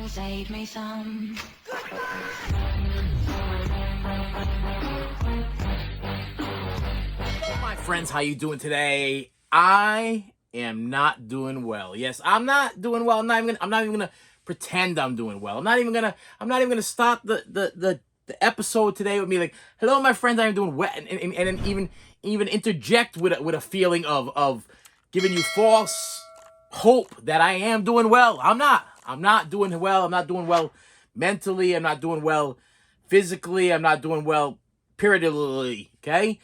save me some. Hello, my friends. How you doing today? I am not doing well. Yes, I'm not doing well. I'm not even gonna pretend I'm doing well. I'm not even gonna start the episode today with me like, hello, my friends. I am doing well, and then even interject with a feeling of giving you false hope that I am doing well. I'm not. I'm not doing well. I'm not doing well mentally. I'm not doing well physically. I'm not doing well periodically. Okay.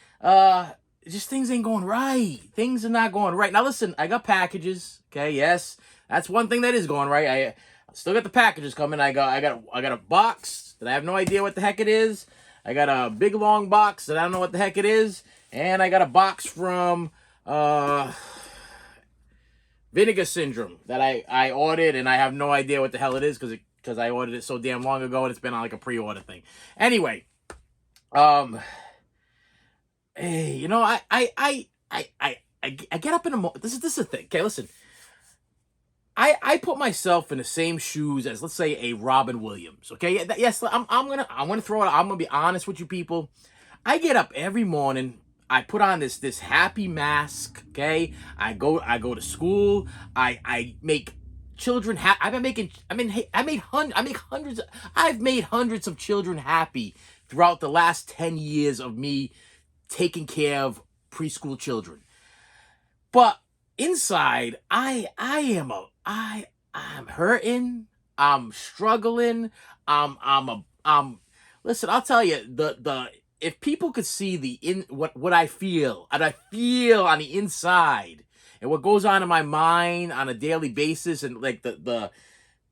Just things ain't going right. Things are not going right. Now listen, I got packages. Okay, yes, that's one thing that is going right. I still got the packages coming. I got a box that I have no idea what the heck it is. I got a big long box that I don't know what the heck it is, and I got a box from Vinegar Syndrome that I ordered, and I have no idea what the hell it is because I ordered it so damn long ago, and it's been on like a pre-order thing. Anyway, hey, you know, I get up in the morning. This is the thing. Okay, listen. I put myself in the same shoes as, let's say, a Robin Williams. Okay, yes, I'm gonna throw it. I'm gonna be honest with you people. I get up every morning. I put on this happy mask. Okay, I go to school. I make children happy. I've made hundreds of children happy throughout the last 10 years of me taking care of preschool children. But inside, I'm hurting. I'm struggling. Listen, I'll tell you, the if people could see what I feel, and I feel on the inside, and what goes on in my mind on a daily basis, and like the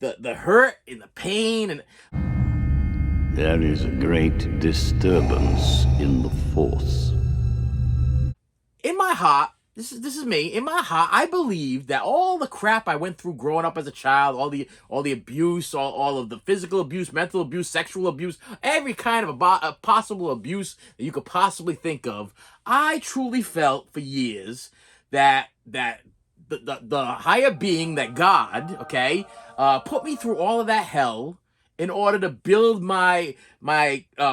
hurt and the pain, and There is a great disturbance in the force. in my heart, this is me. In my heart, I believe that all the crap I went through growing up as a child, all the abuse, all of the physical abuse, mental abuse, sexual abuse, every kind of possible abuse that you could possibly think of, I truly felt for years that the higher being, that God, okay, put me through all of that hell in order to build my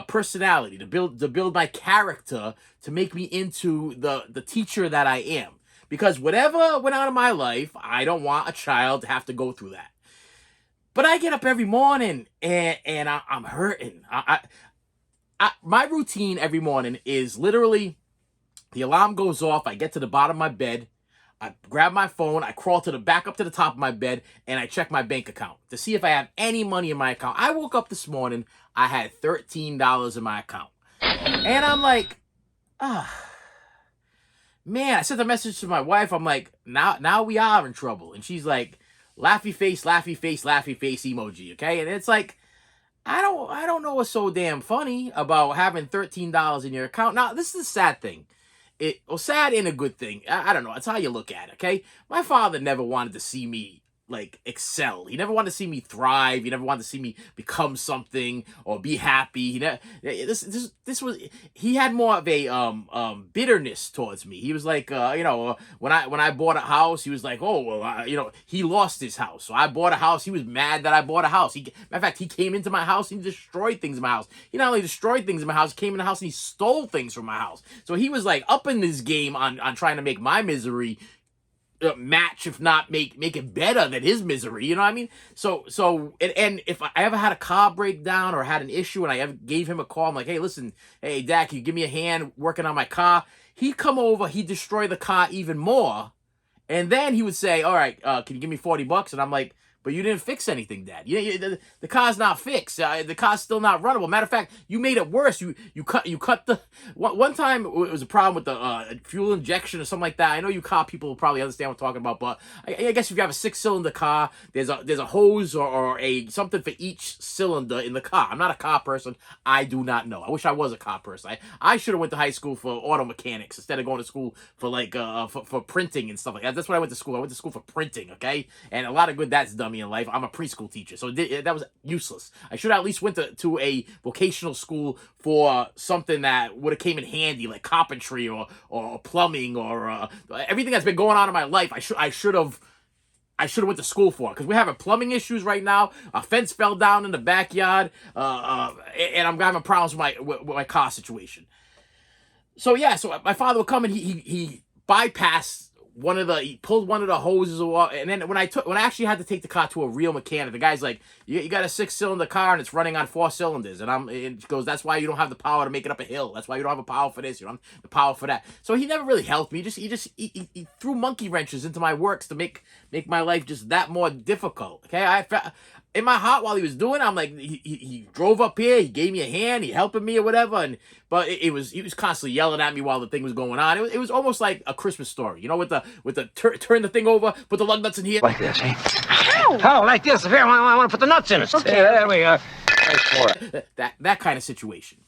personality, to build my character, to make me into the teacher that I am. Because whatever went on in my life, I don't want a child to have to go through that. But I get up every morning and I'm hurting. My routine every morning is literally the alarm goes off. I get to the bottom of my bed. I grab my phone, I crawl back up to the top of my bed, and I check my bank account to see if I have any money in my account. I woke up this morning, I had $13 in my account. And I'm like, man, I sent a message to my wife. I'm like, now we are in trouble. And she's like, laughy face, laughy face, laughy face emoji, okay? And it's like, I don't know what's so damn funny about having $13 in your account. Now, this is the sad thing. Sad in a good thing. I don't know. It's how you look at it, okay? My father never wanted to see me, like, excel. He never wanted to see me thrive. He never wanted to see me become something or be happy. He had more of a bitterness towards me. He was like, when I bought a house, he was like, oh, well, he lost his house. So I bought a house. He was mad that I bought a house. Matter of fact, he came into my house and he destroyed things in my house. He not only destroyed things in my house, he came in the house and he stole things from my house. So he was like up in this game on trying to make my misery match, if not make it better than his misery. You know what I mean? So and if I ever had a car breakdown or had an issue and I ever gave him a call, I'm like, hey, listen, hey, Dad, can you give me a hand working on my car? He'd come over, he'd destroy the car even more, and then he would say, all right, can you give me $40? And I'm like, but you didn't fix anything, Dad. The car's not fixed. The car's still not runnable. Matter of fact, you made it worse. You cut the one time it was a problem with the fuel injection or something like that. I know you car people will probably understand what I'm talking about, but I guess if you have a 6-cylinder car, there's a hose or a something for each cylinder in the car. I'm not a car person. I do not know. I wish I was a car person. I should have went to high school for auto mechanics instead of going to school for like for printing and stuff like that. That's what I went to school. I went to school for printing, okay? And a lot of good that's done me in life. I'm a preschool teacher, so that was useless. I should have at least went to a vocational school for something that would have came in handy, like carpentry or plumbing or everything that's been going on in my life. I should have I should have went to school for, because we're having plumbing issues right now. A fence fell down in the backyard, and I'm having problems with my car situation. So yeah, so my father would come and he bypassed he pulled one of the hoses off, and then when I actually had to take the car to a real mechanic, the guy's like, you got a 6-cylinder car and it's running on 4 cylinders, and he goes, that's why you don't have the power to make it up a hill. That's why you don't have the power for this. You don't have the power for that. So he never really helped me. He threw monkey wrenches into my works to make my life just that more difficult. Okay, in my heart, while he was doing it, I'm like, he drove up here, he gave me a hand, he helping me or whatever, but he was constantly yelling at me while the thing was going on. It was almost like a Christmas Story, with the turn the thing over, put the lug nuts in here. Like this, eh? Oh, like this. Here, I want to put the nuts in it. Okay, there we are. That kind of situation.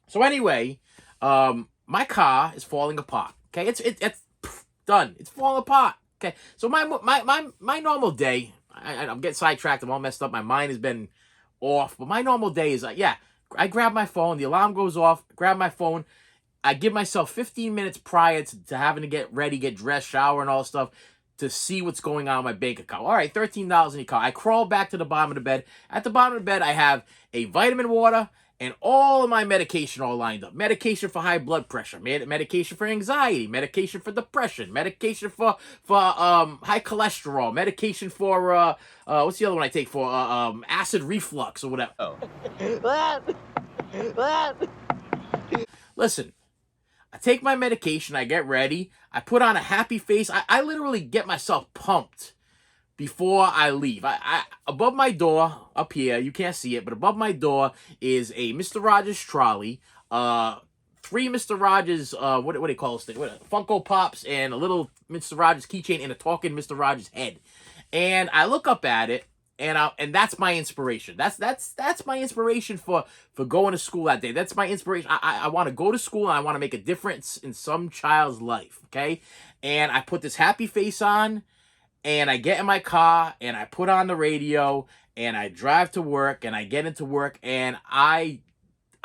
So anyway, my car is falling apart. Okay, it's done. It's falling apart. Okay, so my normal day. I'm getting sidetracked. I'm all messed up. My mind has been off. But my normal day is like, I grab my phone. The alarm goes off. Grab my phone. I give myself 15 minutes prior to having to get ready, get dressed, shower, and all that stuff to see what's going on in my bank account. All right, $13 in the account. I crawl back to the bottom of the bed. At the bottom of the bed, I have a vitamin water and all of my medication all lined up. Medication for high blood pressure, medication for anxiety, medication for depression, medication for high cholesterol, medication for what's the other one I take for acid reflux or whatever. Oh. Listen, I take my medication, I get ready, I put on a happy face. I literally get myself pumped before I leave. I above my door, up here, you can't see it, but above my door is a Mr. Rogers trolley, 3 Mr. Rogers, what do they call this thing? Funko Pops, and a little Mr. Rogers keychain, and a talking Mr. Rogers head. And I look up at it, and that's my inspiration. That's my inspiration for going to school that day. That's my inspiration. I want to go to school, and I want to make a difference in some child's life, okay? And I put this happy face on, and I get in my car, and I put on the radio, and I drive to work, and I get into work, and I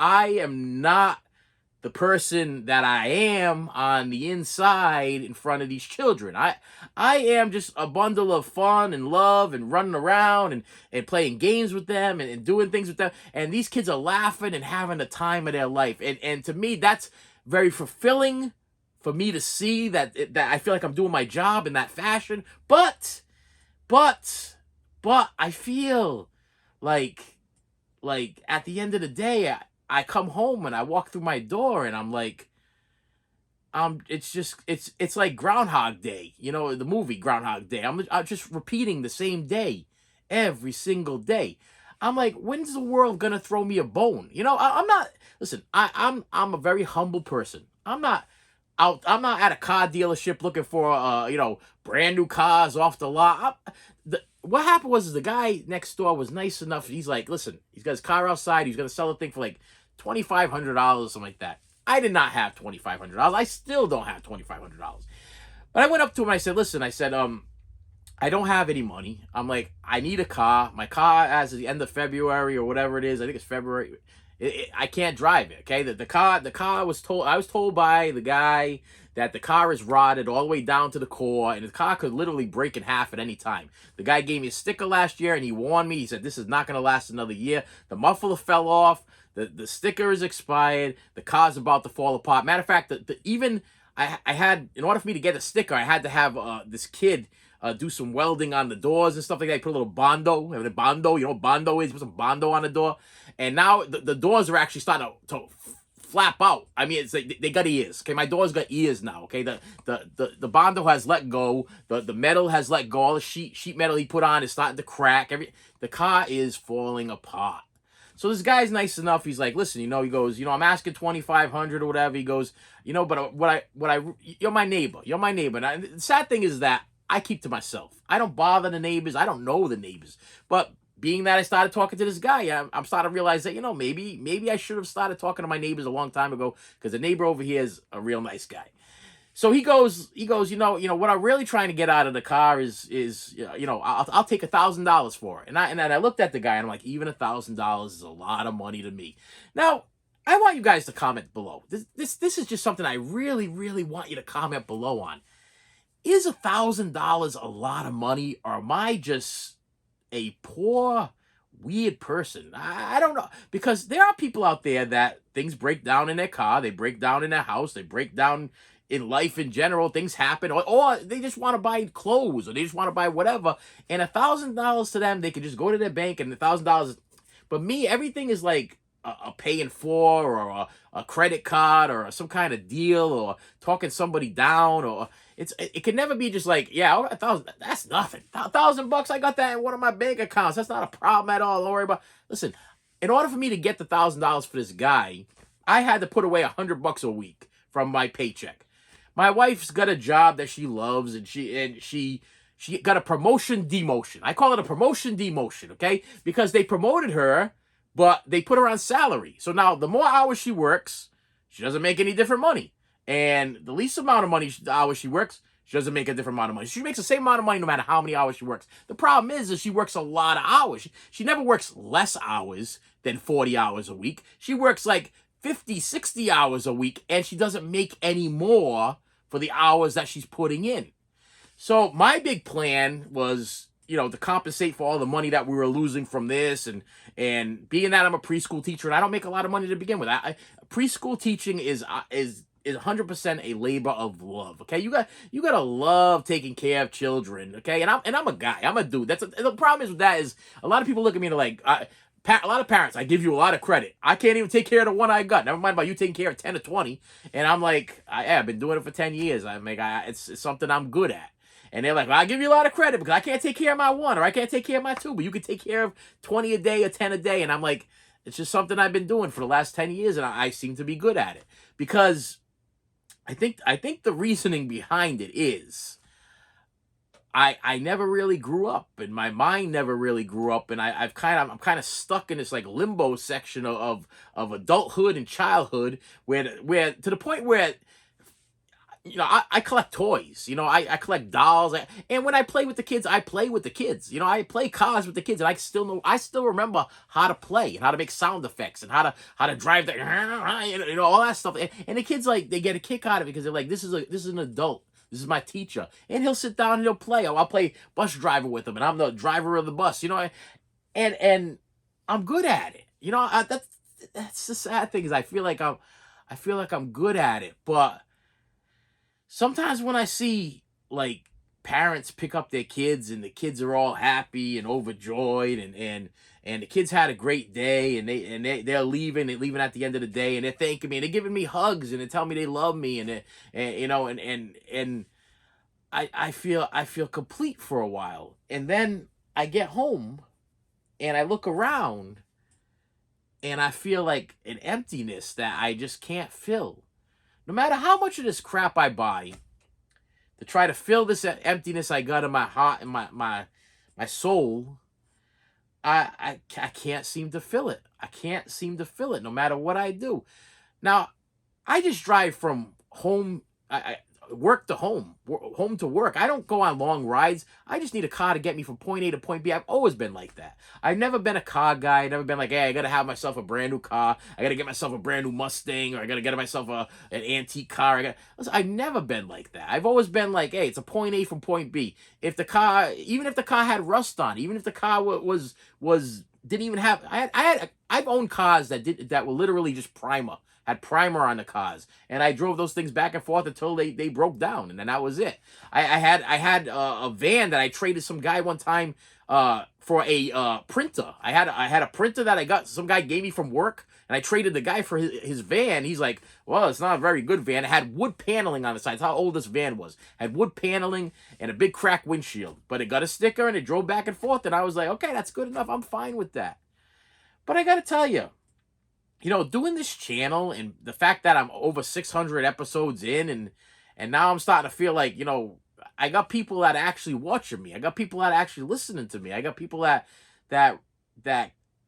am not the person that I am on the inside in front of these children. I am just a bundle of fun and love and running around and playing games with them and doing things with them. And these kids are laughing and having the time of their life. And to me, that's very fulfilling for me to see that I feel like I'm doing my job in that fashion. But I feel like at the end of the day, I come home and I walk through my door and I'm like, it's like Groundhog Day, the movie Groundhog Day. I'm just repeating the same day every single day. I'm like, when's the world gonna throw me a bone? I'm not. Listen, I'm a very humble person. I'm not at a car dealership looking for brand new cars off the lot. What happened was the guy next door was nice enough. He's like, listen, he's got his car outside. He's gonna sell the thing for like $2,500, something like that. I did not have $2,500. I still don't have $2,500. But I went up to him and I said, listen, I don't have any money. I'm like, I need a car. My car, as of the end of February or whatever it is, I think it's February. I can't drive it. Okay, the car was told. I was told by the guy that the car is rotted all the way down to the core, and the car could literally break in half at any time. The guy gave me a sticker last year, and he warned me. He said, this is not going to last another year. The muffler fell off. The sticker is expired. The car's about to fall apart. Matter of fact, I had, in order for me to get a sticker, I had to have this kid do some welding on the doors and stuff like that. I put a little Bondo. Bondo, you know what Bondo is? Put some Bondo on the door. And now the doors are actually starting to flap out. I mean, it's like they got ears. Okay, my doors got ears now. Okay, the Bondo has let go. The metal has let go. All the sheet metal he put on is starting to crack. The car is falling apart. So this guy's nice enough. He's like, listen, he goes, I'm asking $2,500 or whatever. He goes, but you're my neighbor. You're my neighbor. And the sad thing is that I keep to myself. I don't bother the neighbors. I don't know the neighbors. But being that I started talking to this guy, I'm starting to realize that, maybe I should have started talking to my neighbors a long time ago, because the neighbor over here is a real nice guy. So he goes, what I'm really trying to get out of the car is I'll take $1,000 for it. And I looked at the guy and I'm like, even $1,000 is a lot of money to me. Now, I want you guys to comment below. This is just something I really, really want you to comment below on. is $1,000 a lot of money, or am I just a poor, weird person? I don't know, because there are people out there that things break down in their car, they break down in their house, they break down in life in general. Things happen, or they just want to buy clothes, or they just want to buy whatever, and $1,000 to them, they could just go to their bank and $1,000. But me, everything is like a pay in four, or a credit card, or some kind of deal, or talking somebody down, or it can never be just like, yeah, all right, 1,000, that's nothing. $1,000, I got that in one of my bank accounts. That's not a problem at all. Don't worry about. Listen, in order for me to get the $1,000 for this guy, I had to put away $100 a week from my paycheck. My wife's got a job that she loves, and she got a promotion demotion. I call it a promotion demotion, okay? Because they promoted her, but they put her on salary. So now the more hours she works, she doesn't make any different money. And the least amount of money hours she works, she doesn't make a different amount of money. She makes the same amount of money no matter how many hours she works. The problem is she works a lot of hours. She never works less hours than 40 hours a week. She works like 50, 60 hours a week, and she doesn't make any more for the hours that she's putting in. So my big plan was, to compensate for all the money that we were losing from this, and being that I'm a preschool teacher and I don't make a lot of money to begin with. Preschool teaching is 100% a labor of love. Okay, you gotta love taking care of children. Okay, and I'm a guy. I'm a dude. The problem is with that is a lot of people look at me and they're like, a lot of parents, I give you a lot of credit. I can't even take care of the one I got. Never mind about you taking care of 10 or 20. And I'm like, I've been doing it for 10 years. It's something I'm good at. And they're like, well, I give you a lot of credit because I can't take care of my one, or I can't take care of my two, but you can take care of 20 a day or 10 a day. And I'm like, it's just something I've been doing for the last 10 years, and I seem to be good at it. Because I think the reasoning behind it is I never really grew up, and my mind never really grew up, and I'm kind of stuck in this like limbo section of adulthood and childhood, where to the point where I collect toys. I collect dolls, and when I play with the kids, I play with the kids. I play cars with the kids, and I still remember how to play and how to make sound effects and how to drive the all that stuff. And the kids, like, they get a kick out of it because they're like, this is an adult. This is my teacher, and he'll sit down and he'll play. I'll play bus driver with him, and I'm the driver of the bus. And I'm good at it. That's the sad thing is I feel like I'm good at it, but sometimes when I see like parents pick up their kids and the kids are all happy and overjoyed, and the kids had a great day, and they're leaving at the end of the day, and they're thanking me and they're giving me hugs and they're telling me they love me, and I feel complete for a while. And then I get home and I look around and I feel like an emptiness that I just can't fill. No matter how much of this crap I buy to try to fill this emptiness I got in my heart and my soul, I can't seem to fill it. I can't seem to fill it no matter what I do. Now, I just drive from home, work to home, home to work. I don't go on long rides. I just need a car to get me from point A to point B. I've always been like that. I've never been a car guy. I've never been like, hey, I got to have myself a brand new car. I got to get myself a brand new Mustang, or I got to get myself an antique car. I've never been like that. I've always been like, hey, it's a point A from point B. Even if the car had rust on, even if the car was didn't even have, I've owned cars that were literally just had primer on the cars, and I drove those things back and forth until they broke down, and then that was it. I had a van that I traded some guy one time for a printer. I had a printer that some guy gave me from work, and I traded the guy for his van. He's like, well, it's not a very good van. It had wood paneling on the sides. How old this van was. It had wood paneling and a big cracked windshield, but it got a sticker and it drove back and forth, and I was like, okay, that's good enough. I'm fine with that. But I gotta tell you, doing this channel and the fact that I'm over 600 episodes in, and now I'm starting to feel like, I got people that are actually watching me. I got people that are actually listening to me. I got people that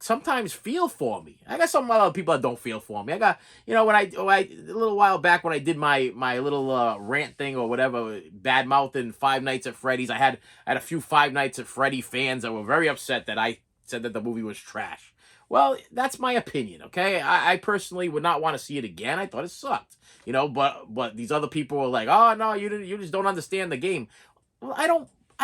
sometimes feel for me. I got some other people that don't feel for me. I got, when I a little while back when I did my little rant thing or whatever, bad mouthing Five Nights at Freddy's, I had a few Five Nights at Freddy fans that were very upset that I said that the movie was trash. Well, that's my opinion, okay? I personally would not want to see it again. I thought it sucked, but these other people were like, oh no, you just don't understand the game. Well, I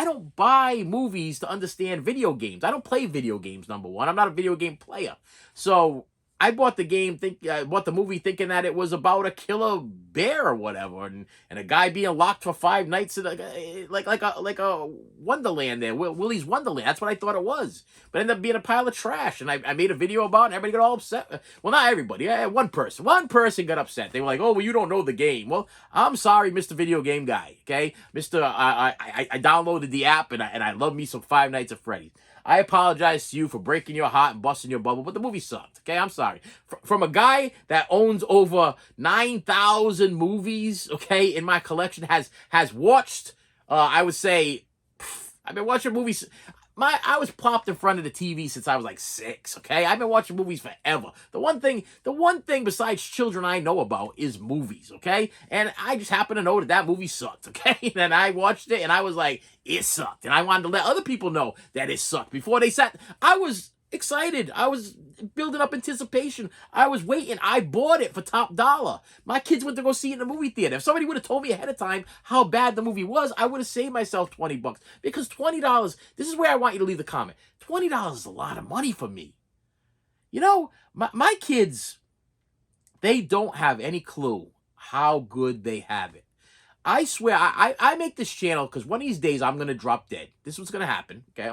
don't buy movies to understand video games. I don't play video games, number one. I'm not a video game player. So I bought bought the movie thinking that it was about a killer bear or whatever, and a guy being locked for 5 nights in like a Wonderland there, Willy's Wonderland. That's what I thought it was, but it ended up being a pile of trash. And I made a video about it, and everybody got all upset. Well, not everybody. One person got upset. They were like, "Oh, well, you don't know the game." Well, I'm sorry, Mr. Video Game Guy. Okay, Mr. I downloaded the app and I love me some Five Nights at Freddy's. I apologize to you for breaking your heart and busting your bubble, but the movie sucked. Okay, I'm sorry. From a guy that owns over 9,000 movies, okay, in my collection, has watched, I would say, I've been watching movies. I was plopped in front of the TV since I was like 6. Okay, I've been watching movies forever. The one thing besides children I know about is movies. Okay, and I just happen to know that movie sucked. Okay, and I watched it and I was like, it sucked, and I wanted to let other people know that it sucked before they sat. I was excited. I was building up anticipation. I was waiting. I bought it for top dollar. My kids went to go see it in the movie theater. If somebody would have told me ahead of time how bad the movie was, I would have saved myself $20. Because $20, this is where I want you to leave the comment. $20 is a lot of money for me. My kids, they don't have any clue how good they have it. I swear, I make this channel because one of these days I'm going to drop dead. This is what's going to happen. Okay,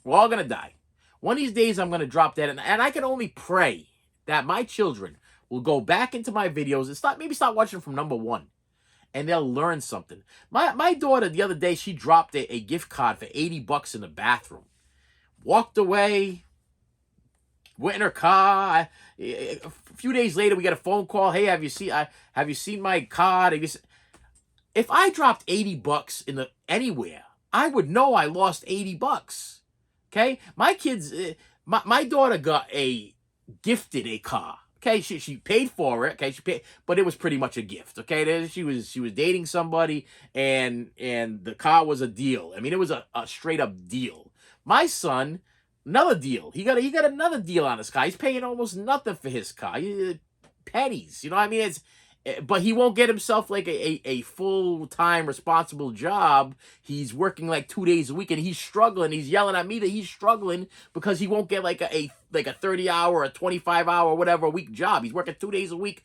we're all going to die. One of these days I'm going to drop dead, and I can only pray that my children will go back into my videos and maybe start watching from number 1, and they'll learn something. My daughter, the other day, she dropped a gift card for $80 in the bathroom. Walked away, went in her car. A few days later, we got a phone call. Hey, have you seen my card? If I dropped $80 anywhere, I would know I lost $80. Okay, my kids, my daughter gifted a car. Okay, she paid for it. Okay, she paid, but it was pretty much a gift. Okay, she was dating somebody, and the car was a deal. I mean, it was a straight up deal. My son, another deal. He got another deal on his car. He's paying almost nothing for his car. Pennies. You know what I mean? But he won't get himself like a full-time responsible job. He's working like 2 days a week, and he's struggling. He's yelling at me that he's struggling because he won't get like a 30-hour or a 25-hour whatever a week job. He's working 2 days a week.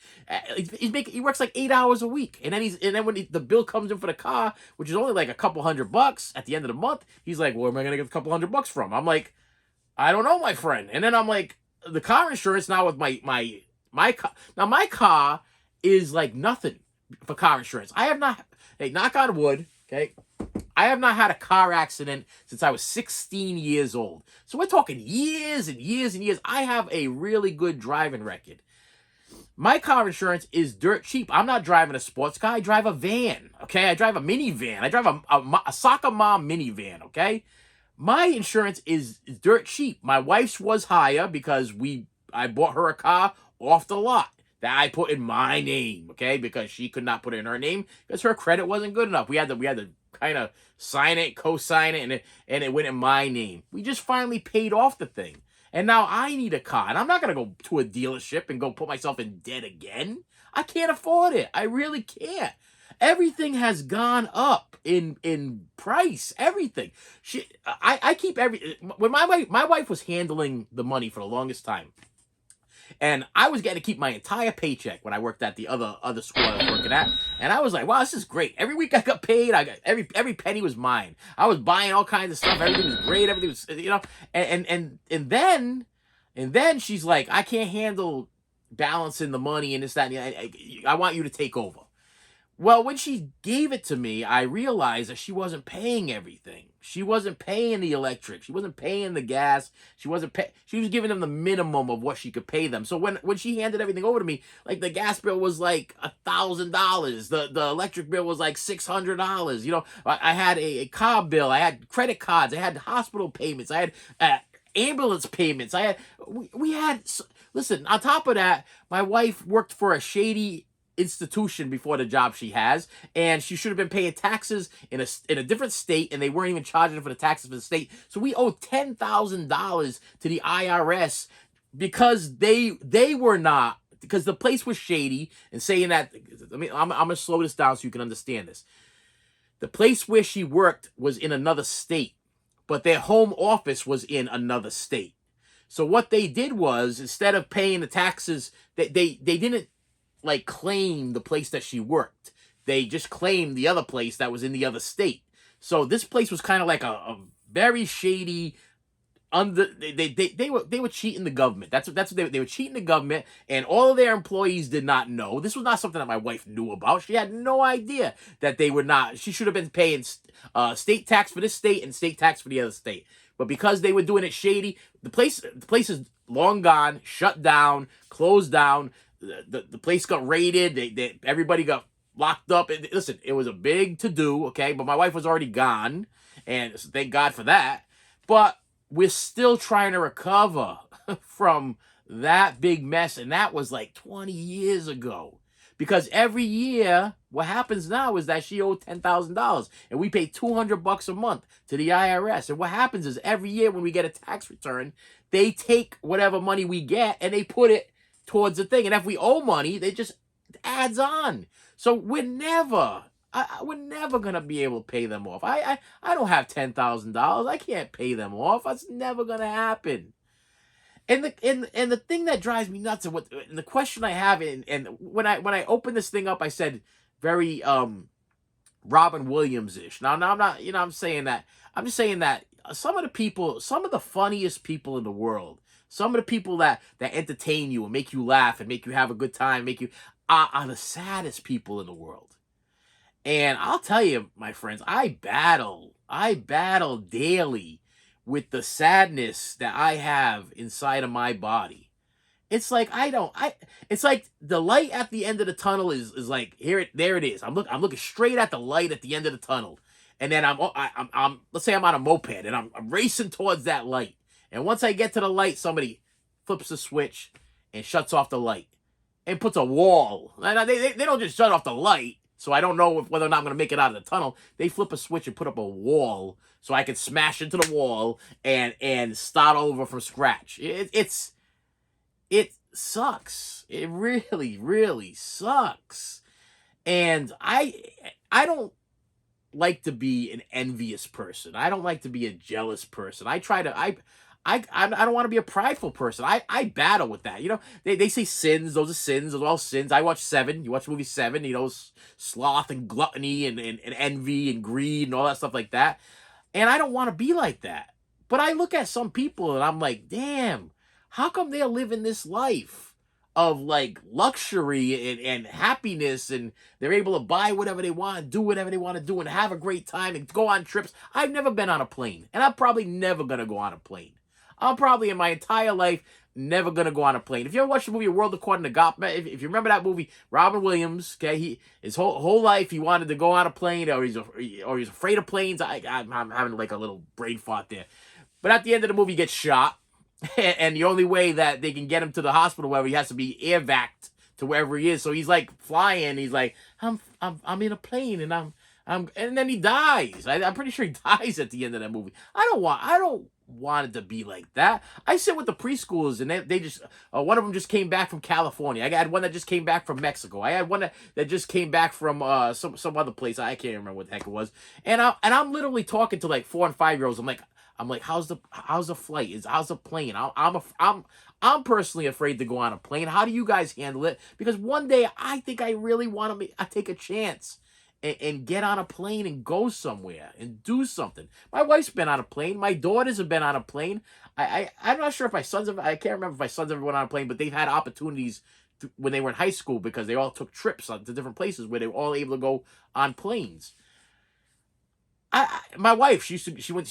He works like 8 hours a week, and then when the bill comes in for the car, which is only like a couple $100 at the end of the month, he's like, "Where am I gonna get a couple $100 from?" I'm like, "I don't know, my friend." And then I'm like, the car insurance now with my car. Now my car is like nothing for car insurance. I have not, hey, knock on wood, okay? I have not had a car accident since I was 16 years old. So we're talking years and years and years. I have a really good driving record. My car insurance is dirt cheap. I'm not driving a sports car. I drive a van, okay? I drive a minivan. I drive a soccer mom minivan, okay? My insurance is dirt cheap. My wife's was higher because I bought her a car off the lot that I put in my name, okay? Because she could not put it in her name because her credit wasn't good enough. We had to kind of sign it, co-sign it, and it went in my name. We just finally paid off the thing. And now I need a car. And I'm not going to go to a dealership and go put myself in debt again. I can't afford it. I really can't. Everything has gone up in price. Everything. I keep when my wife was handling the money for the longest time. And I was getting to keep my entire paycheck when I worked at the other school I was working at. And I was like, wow, this is great. Every week I got paid. I got every penny was mine. I was buying all kinds of stuff. Everything was great. Everything was, and then she's like, I can't handle balancing the money and this, that, and I want you to take over. Well, when she gave it to me, I realized that she wasn't paying everything. She wasn't paying the electric. She wasn't paying the gas. She was giving them the minimum of what she could pay them. So when she handed everything over to me, like the gas bill was like $1,000. The electric bill was like $600. You know, I had a car bill. I had credit cards. I had hospital payments. I had ambulance payments. We had, listen, on top of that, my wife worked for a shady institution before the job she has, and she should have been paying taxes in a different state, and they weren't even charging her for the taxes for the state. So we owe $10,000 to the IRS because they were not, because the place was shady, and saying that. I mean, I'm gonna slow this down so you can understand this. The place where she worked was in another state, but their home office was in another state. So what they did was, instead of paying the taxes, they didn't like claim the place that she worked. They just claimed the other place that was in the other state. So this place was kind of like a very shady. They were cheating the government. That's what they were cheating the government, and all of their employees did not know. This was not something that my wife knew about. She had no idea that they were not. She should have been paying state tax for this state and state tax for the other state. But because they were doing it shady, the place is long gone, shut down, closed down. The place got raided. Everybody got locked up. Listen, it was a big to do. Okay, but my wife was already gone, and thank God for that. But we're still trying to recover from that big mess, and that was like 20 years ago. Because every year, what happens now is that she owed $10,000, and we pay $200 a month to the IRS. And what happens is every year when we get a tax return, they take whatever money we get and they put it towards the thing. And if we owe money, they just adds on. So we're never gonna be able to pay them off. I don't have $10,000. I can't pay them off. That's never gonna happen. And the thing that drives me nuts, and the question I have, and when I opened this thing up, I said very Robin Williams-ish. Now I'm not, I'm saying that. I'm just saying that some of the funniest people in the world, some of the people that entertain you and make you laugh and make you have a good time, are the saddest people in the world. And I'll tell you, my friends, I battle daily with the sadness that I have inside of my body. It's like it's like the light at the end of the tunnel is like there it is. I'm looking straight at the light at the end of the tunnel. And then I'm let's say I'm on a moped and I'm racing towards that light. And once I get to the light, somebody flips the switch and shuts off the light and puts a wall. They don't just shut off the light, so I don't know whether or not I'm going to make it out of the tunnel. They flip a switch and put up a wall so I can smash into the wall and start over from scratch. It sucks. It really, really sucks. And I don't like to be an envious person. I don't like to be a jealous person. I don't want to be a prideful person. I battle with that. They say sins. Those are sins. Those are all sins. I watch Seven. You watch the movie Seven. Sloth and gluttony and envy and greed and all that stuff like that. And I don't want to be like that. But I look at some people and I'm like, damn, how come they're living this life of like luxury and happiness, and they're able to buy whatever they want, do whatever they want to do, and have a great time and go on trips? I've never been on a plane, and I'm probably never going to go on a plane. I'm probably in my entire life never going to go on a plane. If you ever watched the movie A World According to God, if you remember that movie, Robin Williams, okay, his whole life he wanted to go on a plane, or he's afraid of planes. I'm having like a little brain fart there. But at the end of the movie, he gets shot, and the only way that they can get him to the hospital, wherever, he has to be air-vac'd to wherever he is. So he's like flying. He's like, I'm in a plane, and and then he dies. I'm pretty sure he dies at the end of that movie. I don't want it to be like that. I sit with the preschoolers, and they just one of them just came back from California. I had one that just came back from Mexico. I had one that just came back from some other place. I can't remember what the heck it was. And I'm literally talking to like 4 and 5-year-olds. I'm like, how's the flight? How's the plane? I'm personally afraid to go on a plane. How do you guys handle it? Because one day I think I really want to take a chance and get on a plane and go somewhere and do something. My wife's been on a plane. My daughters have been on a plane. I'm not sure if my sons have. I can't remember if my sons ever went on a plane, but they've had opportunities when they were in high school, because they all took trips to different places where they were all able to go on planes. My wife, she's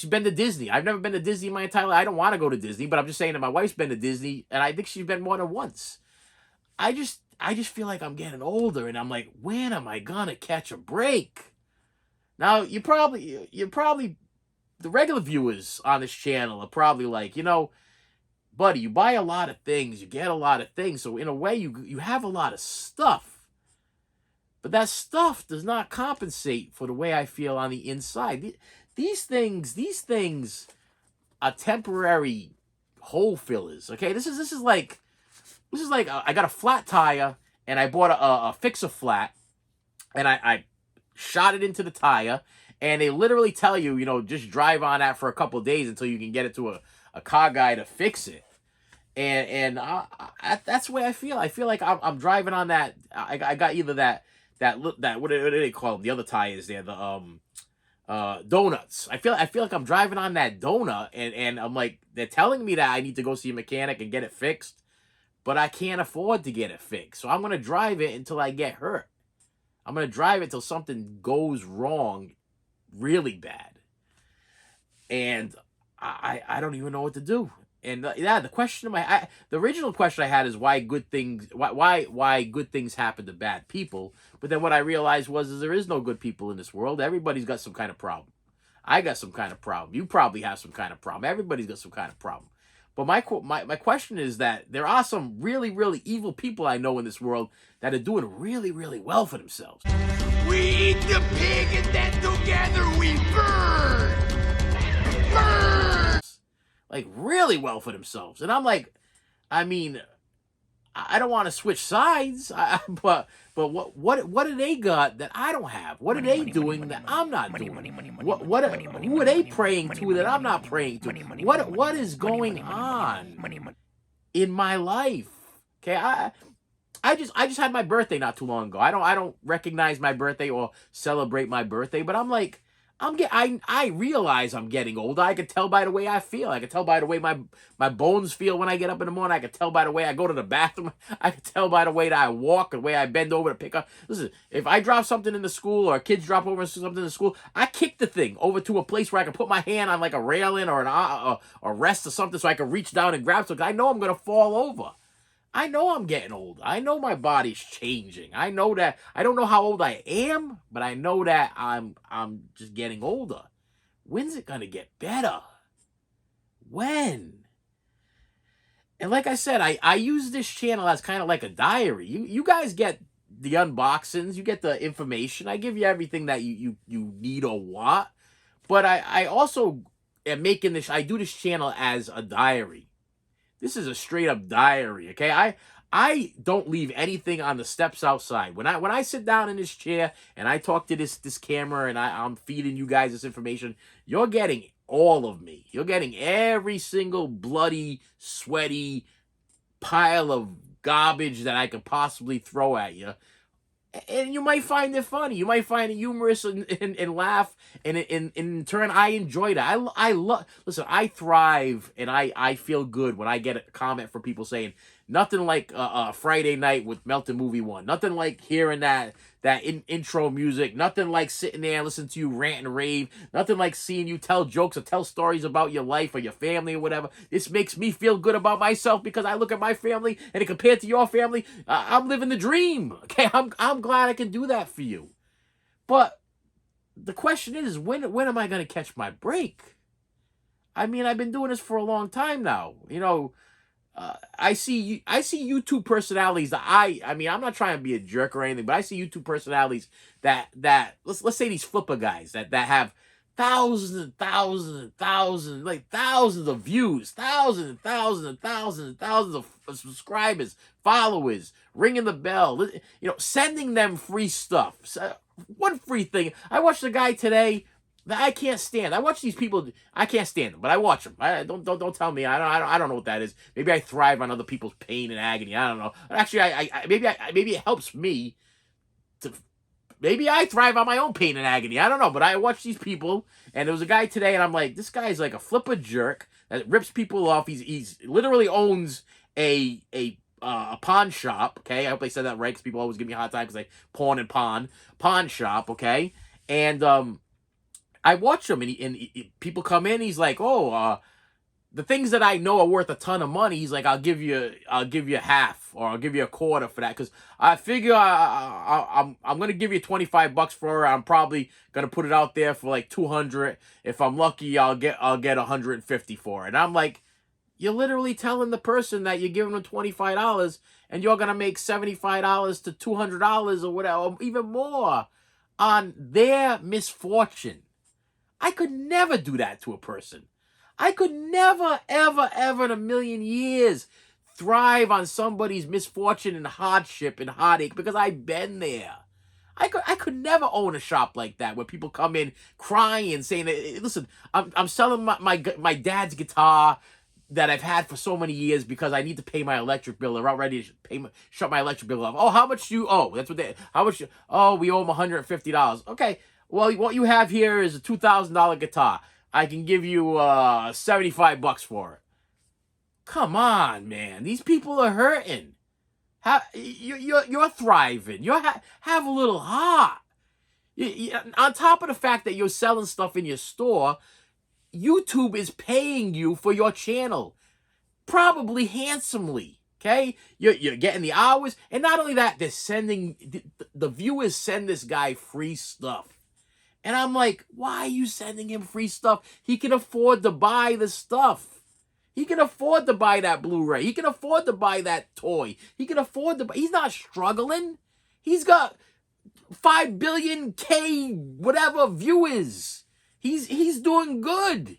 been to Disney. I've never been to Disney in my entire life. I don't want to go to Disney, but I'm just saying that my wife's been to Disney, and I think she's been more than once. I just feel like I'm getting older, and I'm like, when am I gonna catch a break? Now, you probably the regular viewers on this channel are probably like, buddy, you buy a lot of things, you get a lot of things, so in a way you have a lot of stuff. But that stuff does not compensate for the way I feel on the inside. These things are temporary hole fillers. Okay, this is like I got a flat tire and I bought a fixer flat and I shot it into the tire, and they literally tell you, just drive on that for a couple of days until you can get it to a car guy to fix it. And that's the way I feel. I feel like I'm driving on that. I got either that what do they call them? The other tires there, the donuts. I feel like I'm driving on that donut, and I'm like, they're telling me that I need to go see a mechanic and get it fixed, but I can't afford to get it fixed. So I'm gonna drive it until I get hurt. I'm gonna drive it till something goes wrong, really bad, and I don't even know what to do. And the question the original question I had is why good things happen to bad people. But then what I realized was there is no good people in this world. Everybody's got some kind of problem. I got some kind of problem. You probably have some kind of problem. Everybody's got some kind of problem. But my question is that there are some really, really evil people I know in this world that are doing really, really well for themselves. We eat the pig and then together we burn! Burn! Like, really well for themselves. And I'm like, I mean, I don't want to switch sides, but what do they got that I don't have? What are they doing that I'm not doing? Who are they praying to that I'm not praying to? What is going on in my life? Okay, I just had my birthday not too long ago. I don't recognize my birthday or celebrate my birthday, but I'm like, I realize I'm getting older. I can tell by the way I feel. I can tell by the way my bones feel when I get up in the morning. I can tell by the way I go to the bathroom. I can tell by the way that I walk, the way I bend over to pick up. Listen, if I drop something in the school or kids drop over something in the school, I kick the thing over to a place where I can put my hand on like a railing or a rest or something so I can reach down and grab something. I know I'm going to fall over. I know I'm getting old. I know my body's changing. I know that. I don't know how old I am, but I know that I'm just getting older. When's it gonna get better? When? And like I said, I use this channel as kind of like a diary. You guys get the unboxings, you get the information. I give you everything that you need or want. But I also am making this. I do this channel as a diary. This is a straight up diary, okay? I don't leave anything on the steps outside. When I sit down in this chair and I talk to this camera and I'm feeding you guys this information, you're getting all of me. You're getting every single bloody, sweaty pile of garbage that I could possibly throw at you. And you might find it funny. You might find it humorous and laugh. And in turn, I enjoy that. I love... Listen, I thrive and I feel good when I get a comment from people saying, nothing like a Friday night with Melton Movie 1. Nothing like hearing that intro music. Nothing like sitting there and listening to you rant and rave. Nothing like seeing you tell jokes or tell stories about your life or your family or whatever. This makes me feel good about myself because I look at my family and compared to your family, I'm living the dream. Okay, I'm glad I can do that for you. But the question is, when am I going to catch my break? I mean, I've been doing this for a long time now. I see YouTube personalities that I mean, I'm not trying to be a jerk or anything, but I see YouTube personalities that let's say these flipper guys that have thousands and thousands and thousands, like thousands of views, thousands and thousands and thousands and thousands of subscribers, followers, ringing the bell, sending them free stuff. So, one free thing. I watched a guy today that I can't stand. I watch these people. I can't stand them, but I watch them. Don't tell me. I don't know what that is. Maybe I thrive on other people's pain and agony. I don't know. Actually, maybe it helps me to. Maybe I thrive on my own pain and agony. I don't know, but I watch these people, and there was a guy today, and I'm like, this guy's like a flipper jerk that rips people off. He's literally owns a pawn shop. Okay, I hope I said that right, because people always give me a hard time because I pawn and pawn shop. Okay, and I watch him, and people come in. He's like, the things that I know are worth a ton of money. He's like, I'll give you half, or I'll give you a quarter for that, because I figure I'm gonna give you $25 for it. I'm probably gonna put it out there for like $200. If I'm lucky, I'll get $150 for it. And I'm like, you're literally telling the person that you're giving them $25 and you're going to make $75 to $200 or whatever, or even more on their misfortune. I could never do that to a person. I could never, ever, ever in a million years thrive on somebody's misfortune and hardship and heartache, because I've been there. I could never own a shop like that where people come in crying saying, listen, I'm selling my dad's guitar that I've had for so many years because I need to pay my electric bill. They're ready to shut my electric bill off. Oh, how much do you owe? That's what how much? Oh, we owe them $150. Okay, well, what you have here is a $2,000 guitar. I can give you $75 for it. Come on, man. These people are hurting. You're thriving. Have a little heart. On top of the fact that you're selling stuff in your store, YouTube is paying you for your channel, probably handsomely. Okay, you're getting the hours, and not only that, they're sending the viewers send this guy free stuff, and I'm like, why are you sending him free stuff? He can afford to buy the stuff. He can afford to buy that Blu-ray. He can afford to buy that toy. He can afford to buy. He's not struggling. He's got 5 billion whatever viewers. He's doing good.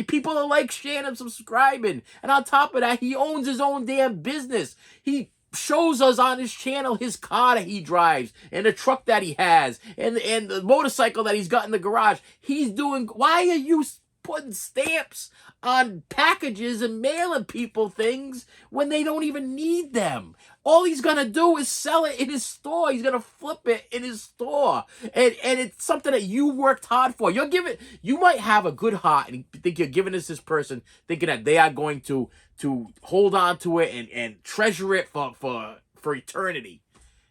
People are like, sharing and subscribing. And on top of that, he owns his own damn business. He shows us on his channel his car that he drives and the truck that he has and the motorcycle that he's got in the garage. He's doing. Why are you putting stamps on packages and mailing people things when they don't even need them? All he's gonna do is sell it in his store. He's gonna flip it in his store, and it's something that you worked hard for. You might have a good heart and think you're giving this person, thinking that they are going to hold on to it and treasure it for eternity.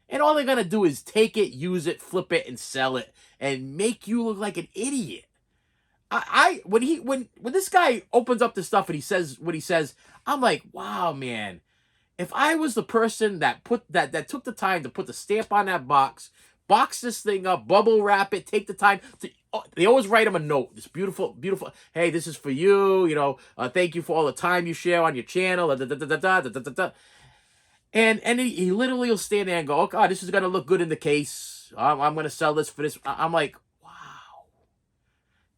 And all they're gonna do is take it, use it, flip it, and sell it, and make you look like an idiot. When this guy opens up this stuff and he says what he says, I'm like, wow, man. If I was the person that took the time to put the stamp on that box this thing up, bubble wrap it, take the time to, they always write him a note. This beautiful, hey, this is for you, thank you for all the time you share on your channel, and he literally will stand there and go, oh God, this is gonna look good in the case. I'm gonna sell this for this. I'm like, wow.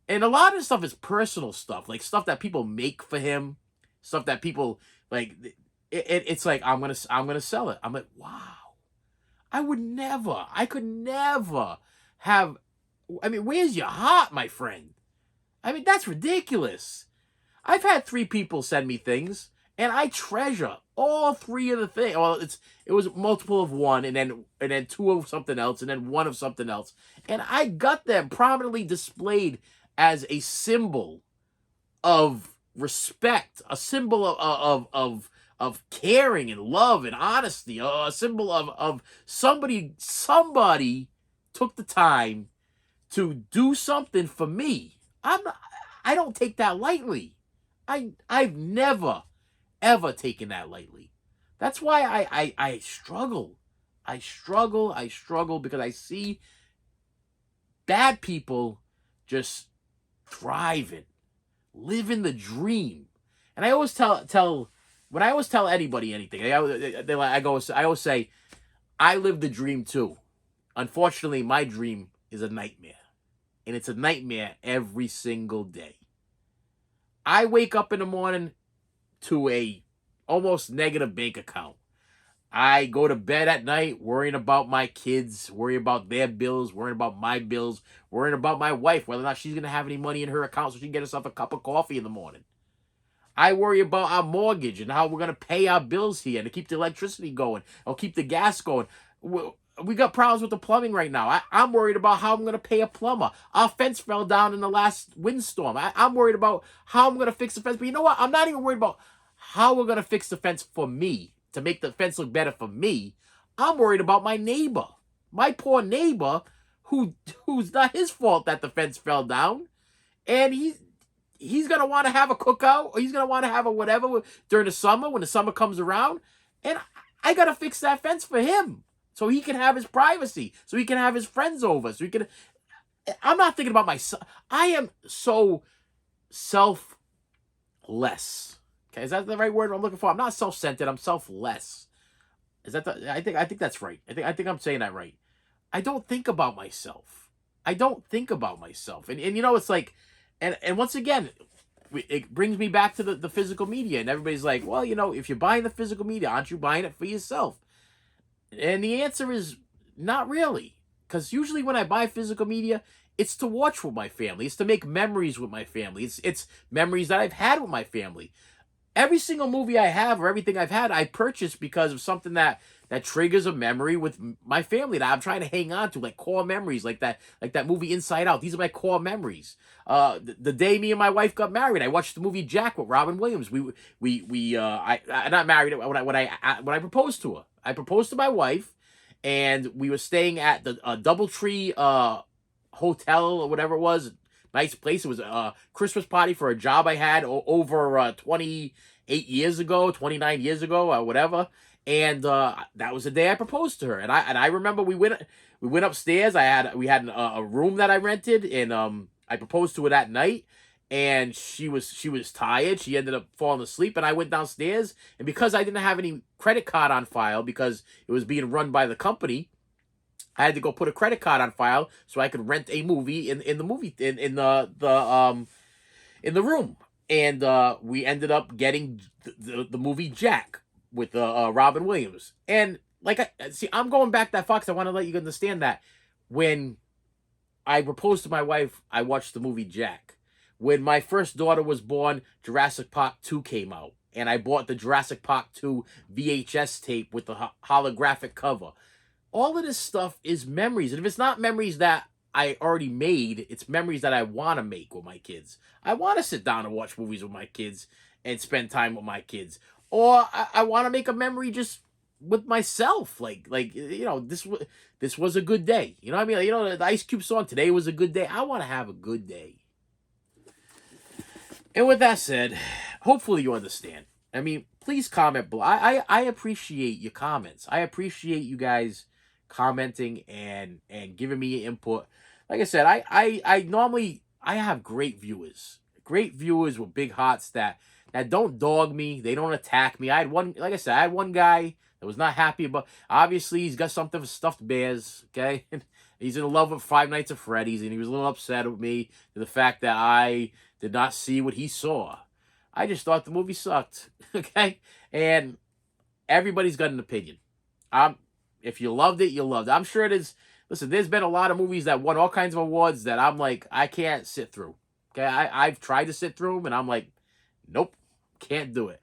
And a lot of stuff is personal stuff, like stuff that people make for him, stuff that people like. It's like, I'm gonna sell it. I'm like, wow. I could never have. I mean, where's your heart, my friend? I mean, that's ridiculous. I've had 3 people send me things, and I treasure all 3 of the things. Well, it was multiple of one, and then 2 of something else, and then 1 of something else, and I got them prominently displayed as a symbol of respect, a symbol of caring and love and honesty, a symbol of somebody took the time to do something for me. I don't take that lightly. I've never, ever taken that lightly. That's why I struggle. I struggle because I see bad people just thriving, living the dream. And I always tell when I always tell anybody anything, I always say, I live the dream too. Unfortunately, my dream is a nightmare. And it's a nightmare every single day. I wake up in the morning to a almost negative bank account. I go to bed at night worrying about my kids, worrying about their bills, worrying about my bills, worrying about my wife, whether or not she's going to have any money in her account so she can get herself a cup of coffee in the morning. I worry about our mortgage and how we're going to pay our bills here and to keep the electricity going or keep the gas going. We got problems with the plumbing right now. I'm worried about how I'm going to pay a plumber. Our fence fell down in the last windstorm. I'm worried about how I'm going to fix the fence. But you know what? I'm not even worried about how we're going to fix the fence for me, to make the fence look better for me. I'm worried about my neighbor. My poor neighbor, who's not his fault that the fence fell down. And he's going to want to have a cookout, or he's going to want to have a whatever during the summer when the summer comes around. And I got to fix that fence for him so he can have his privacy, so he can have his friends over, so he can. I'm not thinking about myself. I am so selfless Okay, is that the right word I'm looking for? I'm not self-centered. I'm selfless. Is that the? I think that's right. I think I'm saying that right. I don't think about myself. I don't think about myself. And you know, it's like, and once again, it brings me back to the physical media. And everybody's like, well, you know, if you're buying the physical media, aren't you buying it for yourself? And the answer is not really. Because usually when I buy physical media, it's to watch with my family. It's to make memories with my family. It's memories that I've had with my family. Every single movie I have or everything I've had, I purchased because of something that triggers a memory with my family that I'm trying to hang on to, like core memories, like that movie Inside Out. These are my core memories. The day me and my wife got married, I watched the movie Jack with Robin Williams. I not married when I proposed to her. I proposed to my wife, and we were staying at the DoubleTree hotel or whatever it was. Nice place. It was a Christmas party for a job I had over 28 years ago, 29 years ago, or whatever. And that was the day I proposed to her. And I remember we went upstairs. We had a room that I rented, and I proposed to her that night. And she was tired. She ended up falling asleep, and I went downstairs. And because I didn't have any credit card on file because it was being run by the company, I had to go put a credit card on file so I could rent a movie in the room. And we ended up getting the movie Jack with Robin Williams. And I'm going back that far because I want to let you understand that when I proposed to my wife, I watched the movie Jack. When my first daughter was born, Jurassic Park 2 came out, and I bought the Jurassic Park 2 VHS tape with the holographic cover. All of this stuff is memories. And if it's not memories that I already made, it's memories that I want to make with my kids. I want to sit down and watch movies with my kids and spend time with my kids. Or I want to make a memory just with myself. Like you know, this was a good day. You know what I mean? You know, the Ice Cube song, Today Was a Good Day. I want to have a good day. And with that said, hopefully you understand. I mean, please comment below. I appreciate your comments. I appreciate you guys commenting and giving me input. Like I said, I normally have great viewers with big hearts that don't dog me. They don't attack me. I had one guy that was not happy about. Obviously, he's got something for stuffed bears. Okay, he's in love with Five Nights at Freddy's, and he was a little upset with me to the fact that I did not see what he saw. I just thought the movie sucked. Okay, and everybody's got an opinion. If you loved it, you loved it. I'm sure it is. Listen, there's been a lot of movies that won all kinds of awards that I'm like, I can't sit through. Okay, I've tried to sit through them, and I'm like, nope, can't do it.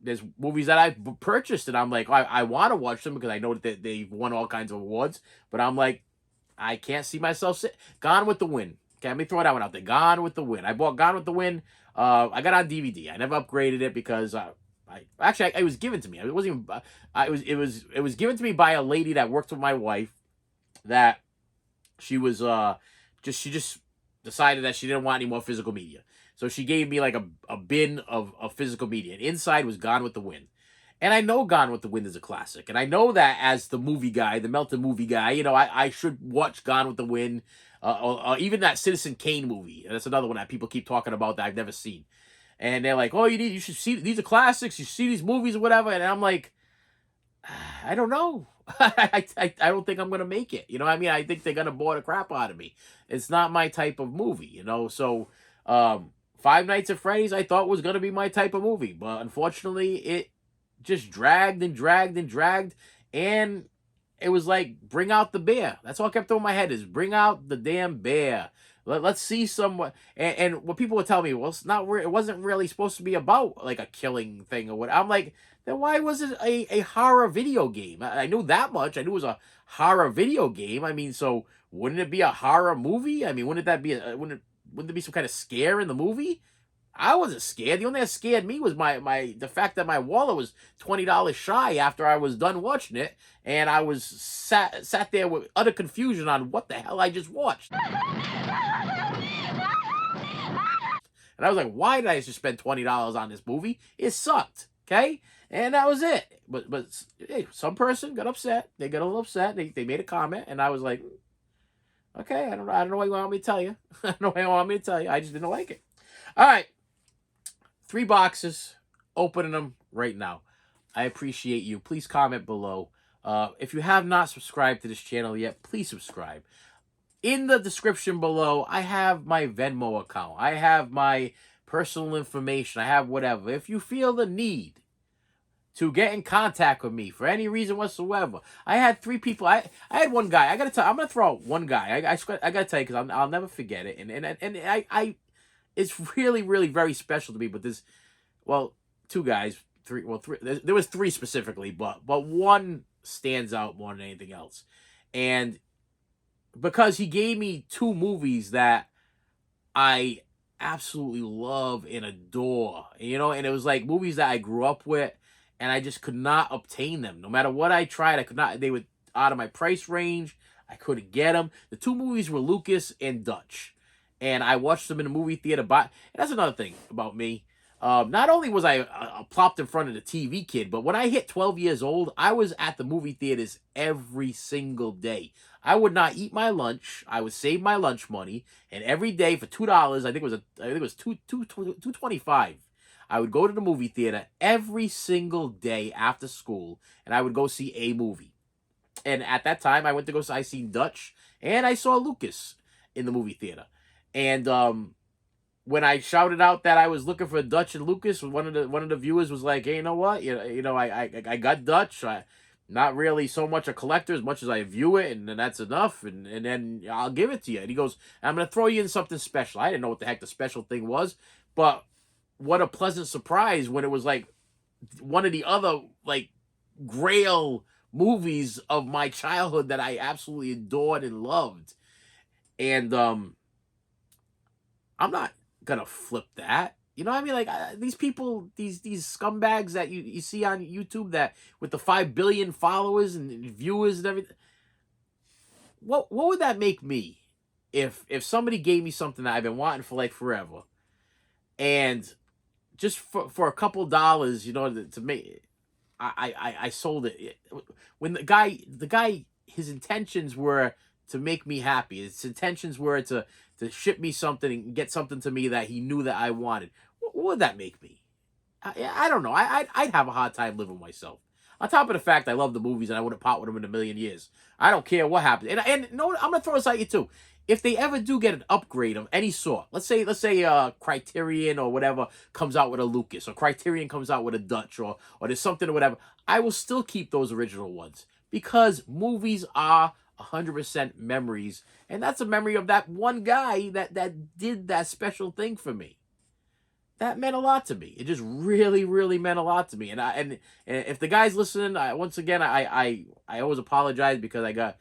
There's movies that I've purchased, and I'm like, I want to watch them because I know that they've won all kinds of awards, but I'm like, I can't see myself sit. Gone with the Wind. Okay, let me throw that one out there. Gone with the Wind. I bought Gone with the Wind. I got on DVD. I never upgraded it because it was given to me. It wasn't even. It was given to me by a lady that worked with my wife. That she was she just decided that she didn't want any more physical media. So she gave me like a bin of physical media. And inside was Gone with the Wind. And I know Gone with the Wind is a classic. And I know that as the movie guy, the melted movie guy, you know, I should watch Gone with the Wind. Or even that Citizen Kane movie. That's another one that people keep talking about that I've never seen. And they're like, oh, you should see, these are classics. You see these movies or whatever. And I'm like, I don't know. I don't think I'm going to make it. You know what I mean? I think they're going to bore the crap out of me. It's not my type of movie, you know? So, Five Nights at Freddy's I thought was going to be my type of movie. But unfortunately, it just dragged and dragged and dragged. And it was like, bring out the bear. That's all I kept throwing my head is, bring out the damn bear. Let's see some. And what people would tell me, well, it wasn't really supposed to be about like a killing thing or what. I'm like, then why was it a horror video game? I knew that much. I knew it was a horror video game. I mean, so wouldn't it be a horror movie? I mean, wouldn't there be some kind of scare in the movie? I wasn't scared. The only thing that scared me was the fact that my wallet was $20 shy after I was done watching it, and I was sat there with utter confusion on what the hell I just watched. And I was like, why did I just spend $20 on this movie? It sucked. Okay? And that was it. But hey, some person got upset. They got a little upset. They made a comment, and I was like, okay, I don't know what you want me to tell you. I don't know what you want me to tell you. I just didn't like it. All right. 3 boxes. opening them right now. I appreciate you. Please comment below. If you have not subscribed to this channel yet, please subscribe. In the description below, I have my Venmo account. I have my personal information. I have whatever. If you feel the need to get in contact with me for any reason whatsoever, I had 3 people. I had one guy. I gotta tell. I'm gonna throw out one guy. I gotta tell you because I'll never forget it. And I it's really very special to me. But there's 2 guys, 3. Well, 3. There was 3 specifically, but one stands out more than anything else, and because he gave me 2 movies that I absolutely love and adore, you know, and it was like movies that I grew up with, and I just could not obtain them. No matter what I tried, I could not. They were out of my price range. I couldn't get them. The 2 movies were Lucas and Dutch, and I watched them in the movie theater. And that's another thing about me. Not only was I plopped in front of the TV kid, but when I hit 12 years old, I was at the movie theaters every single day. I would not eat my lunch. I would save my lunch money, and every day for $2, I think it was $2.25. I would go to the movie theater every single day after school, and I would go see a movie. And at that time, I seen Dutch, and I saw Lucas in the movie theater. And when I shouted out that I was looking for Dutch and Lucas, one of the viewers was like, "Hey, you know what? You know, I got Dutch. Not really so much a collector as much as I view it, and that's enough. And then I'll give it to you." And he goes, "I'm gonna throw you in something special." I didn't know what the heck the special thing was, but what a pleasant surprise when it was like one of the other like grail movies of my childhood that I absolutely adored and loved. And I'm not gonna flip that. You know what I mean? Like these people, these scumbags that you see on YouTube that with the 5 billion followers and viewers and everything. What would that make me if somebody gave me something that I've been wanting for like forever, and just for a couple dollars, you know, to make I sold it. When the guy his intentions were to make me happy. His intentions were to ship me something and get something to me that he knew that I wanted. What would that make me? I don't know. I'd have a hard time living with myself. On top of the fact I love the movies and I wouldn't part with them in a million years. I don't care what happens. And no, I'm gonna throw this at you too. If they ever do get an upgrade of any sort, let's say Criterion or whatever comes out with a Lucas, or Criterion comes out with a Dutch, or there's something or whatever, I will still keep those original ones because movies are 100% memories, and that's a memory of that one guy that did that special thing for me. That meant a lot to me. It just really meant a lot to me. And if the guy's listening, once again, I always apologize because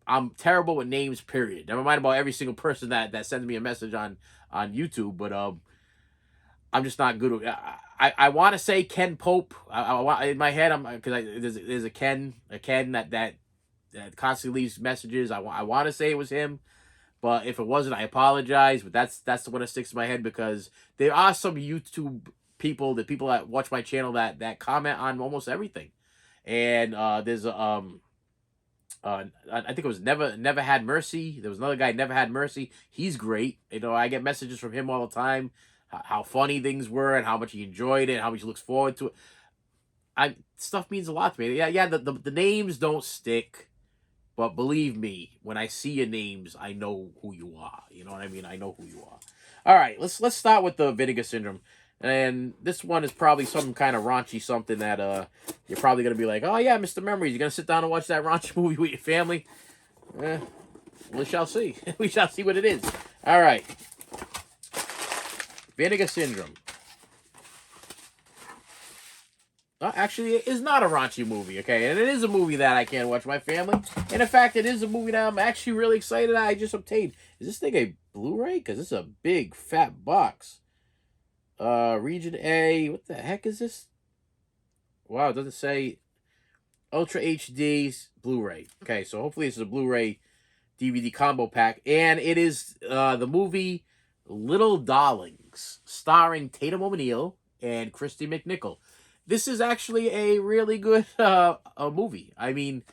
I'm terrible with names, period. Never mind about every single person that sends me a message on YouTube, but I'm just not good with. I want to say Ken Pope. I want in my head. There's a Ken that constantly leaves messages. I want to say it was him, but if it wasn't, I apologize. But that's the one that sticks in my head because there are some YouTube people, the people that watch my channel that comment on almost everything, and there's I think it was Never Had Mercy. There was another guy, Never Had Mercy. He's great. You know, I get messages from him all the time, how funny things were and how much he enjoyed it, how much he looks forward to it. Stuff means a lot to me. Yeah. The names don't stick, but believe me, when I see your names, I know who you are. You know what I mean? I know who you are. All right, let's start with the Vinegar Syndrome. And this one is probably some kind of raunchy something that you're probably going to be like, "Oh, yeah, Mr. Memories, you're going to sit down and watch that raunchy movie with your family?" We shall see. We shall see what it is. All right. Vinegar Syndrome. Actually, it is not a raunchy movie, okay? And it is a movie that I can watch with my family. And in fact, it is a movie that I'm actually really excited I just obtained. Is this thing a Blu-ray? Because it's a big, fat box. Region A. What the heck is this? Wow, it doesn't say Ultra HD Blu-ray. Okay, so hopefully this is a Blu-ray DVD combo pack. And it is the movie Little Darlings, starring Tatum O'Neal and Christy McNichol. This is actually a really good a movie. I mean,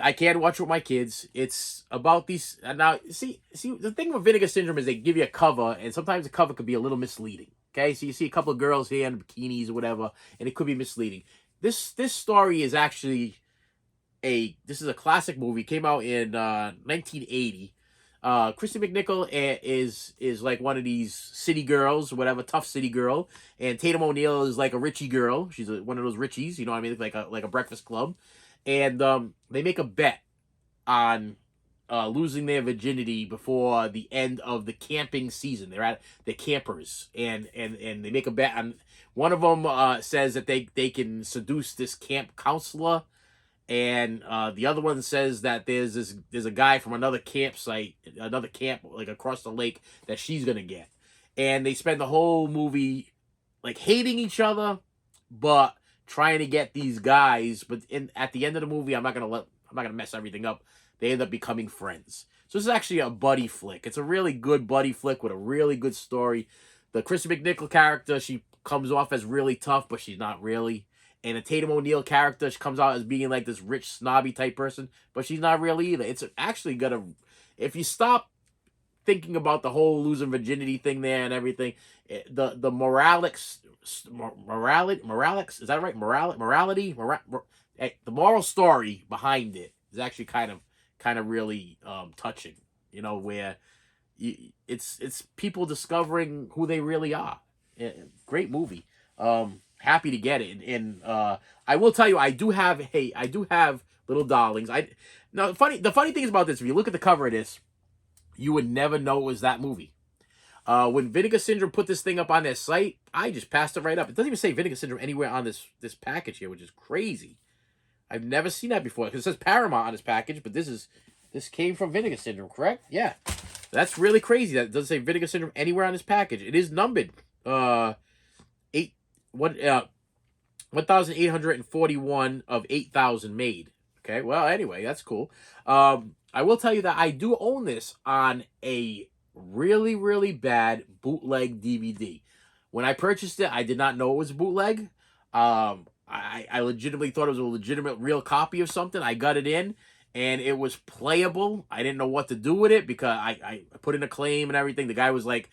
I can watch it with my kids. It's about these. Now, see, the thing with Vinegar Syndrome is they give you a cover, and sometimes the cover could be a little misleading. Okay, so you see a couple of girls here in bikinis or whatever, and it could be misleading. This story is actually this is a classic movie. It came out in 1980. Christy McNichol is like one of these city girls, whatever, tough city girl, and Tatum O'Neal is like a Richie girl. She's one of those Richies, you know what I mean, like a Breakfast Club, and they make a bet on losing their virginity before the end of the camping season. They're campers, and they make a bet on. One of them says that they can seduce this camp counselor. And the other one says that there's a guy from another campsite, another camp like across the lake that she's gonna get. And they spend the whole movie like hating each other, but trying to get these guys. But at the end of the movie, I'm not gonna mess everything up. They end up becoming friends. So this is actually a buddy flick. It's a really good buddy flick with a really good story. The Kristen McNichol character, she comes off as really tough, but she's not really. And a Tatum O'Neal character, she comes out as being like this rich, snobby type person, but she's not really either. It's actually gonna, if you stop thinking about the whole losing virginity thing there and everything, the moralics, is that right? Morality, the moral story behind it is actually kind of really touching. You know, where it's people discovering who they really are. Great movie. Happy to get it, and I will tell you, I do have Little Darlings. The funny thing is about this, if you look at the cover of this, you would never know it was that movie. When Vinegar Syndrome put this thing up on their site, I just passed it right up. It doesn't even say Vinegar Syndrome anywhere on this package here, which is crazy. I've never seen that before, because it says Paramount on this package, but this came from Vinegar Syndrome, correct? Yeah. That's really crazy that it doesn't say Vinegar Syndrome anywhere on this package. It is numbered. 1,841 of 8,000 made. Okay, well, anyway, that's cool. I will tell you that I do own this on a really, really bad bootleg DVD. When I purchased it, I did not know it was bootleg. I legitimately thought it was a legitimate real copy of something. I got it in, and it was playable. I didn't know what to do with it because I put in a claim and everything. The guy was like,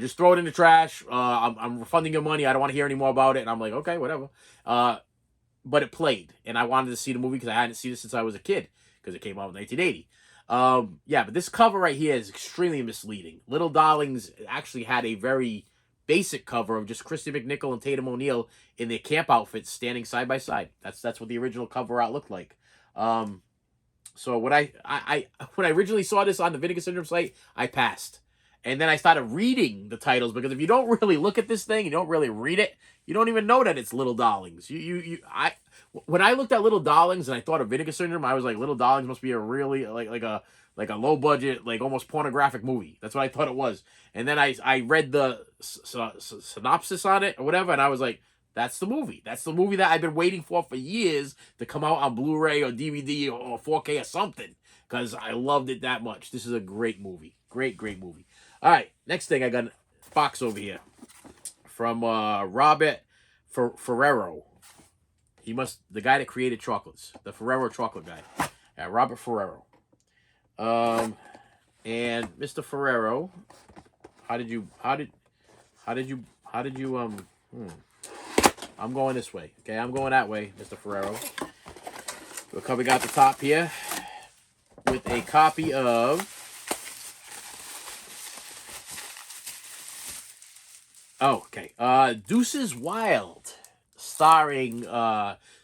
just throw it in the trash. I'm refunding your money. I don't want to hear any more about it. And I'm like, okay, whatever. But it played, and I wanted to see the movie because I hadn't seen it since I was a kid because it came out in 1980. Yeah, but this cover right here is extremely misleading. Little Darlings actually had a very basic cover of just Christy McNichol and Tatum O'Neal in their camp outfits standing side by side. That's what the original cover art looked like. So when I originally saw this on the Vinegar Syndrome site, I passed. And then I started reading the titles, because if you don't really look at this thing, you don't really read it, you don't even know that it's Little Darlings. When I looked at Little Darlings and I thought of Vinegar Syndrome, I was like, Little Darlings must be a really like a low budget, like almost pornographic movie. That's what I thought it was. And then I read the synopsis on it or whatever, and I was like, that's the movie. That's the movie that I've been waiting for years to come out on Blu-ray or DVD or 4K or something, because I loved it that much. This is a great movie. Great movie. All right, next thing, I got a box over here from Robert Ferrero. The guy that created chocolates, the Ferrero chocolate guy. Yeah, Robert Ferrero. And Mr. Ferrero, I'm going this way. Okay, I'm going that way, Mr. Ferrero. We're coming out the top here with a copy of Deuces Wild, starring